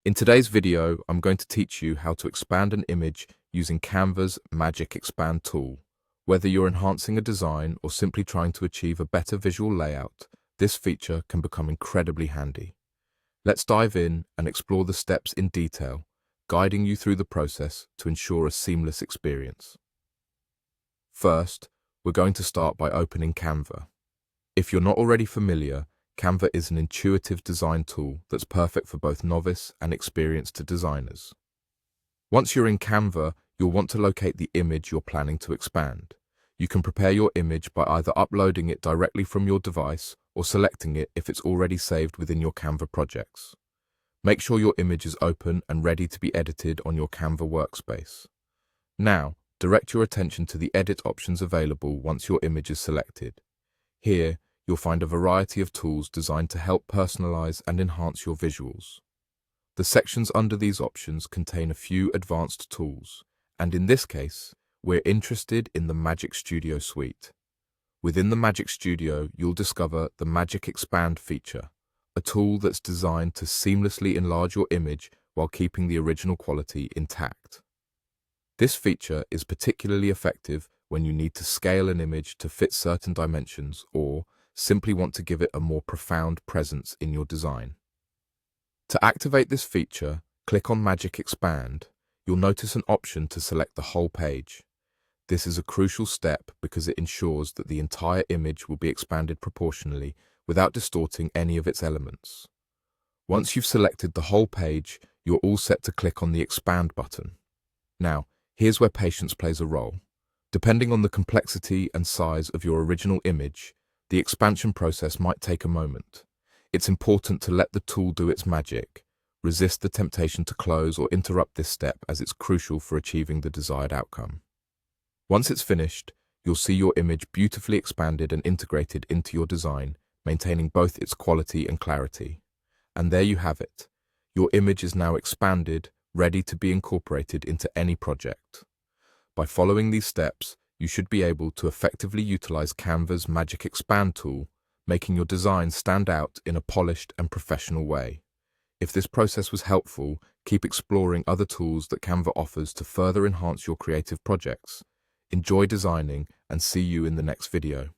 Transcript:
In today's video, I'm going to teach you how to expand an image using Canva's Magic Expand tool. Whether you're enhancing a design or simply trying to achieve a better visual layout, this feature can become incredibly handy. Let's dive in and explore the steps in detail, guiding you through the process to ensure a seamless experience. First, we're going to start by opening Canva. If you're not already familiar, Canva is an intuitive design tool that's perfect for both novice and experienced designers. Once you're in Canva, you'll want to locate the image you're planning to expand. You can prepare your image by either uploading it directly from your device or selecting it if it's already saved within your Canva projects. Make sure your image is open and ready to be edited on your Canva workspace. Now, direct your attention to the edit options available once your image is selected. Here, you'll find a variety of tools designed to help personalize and enhance your visuals. The sections under these options contain a few advanced tools, and in this case, we're interested in the Magic Studio suite. Within the Magic Studio, you'll discover the Magic Expand feature, a tool that's designed to seamlessly enlarge your image while keeping the original quality intact. This feature is particularly effective when you need to scale an image to fit certain dimensions or simply want to give it a more profound presence in your design. To activate this feature, click on Magic Expand. You'll notice an option to select the whole page. This is a crucial step because it ensures that the entire image will be expanded proportionally without distorting any of its elements. Once you've selected the whole page, you're all set to click on the Expand button. Now, here's where patience plays a role. Depending on the complexity and size of your original image, the expansion process might take a moment. It's important to let the tool do its magic. Resist the temptation to close or interrupt this step as it's crucial for achieving the desired outcome. Once it's finished, you'll see your image beautifully expanded and integrated into your design, maintaining both its quality and clarity. And there you have it. Your image is now expanded, ready to be incorporated into any project. By following these steps, you should be able to effectively utilize Canva's Magic Expand tool, making your design stand out in a polished and professional way. If this process was helpful, keep exploring other tools that Canva offers to further enhance your creative projects. Enjoy designing and see you in the next video.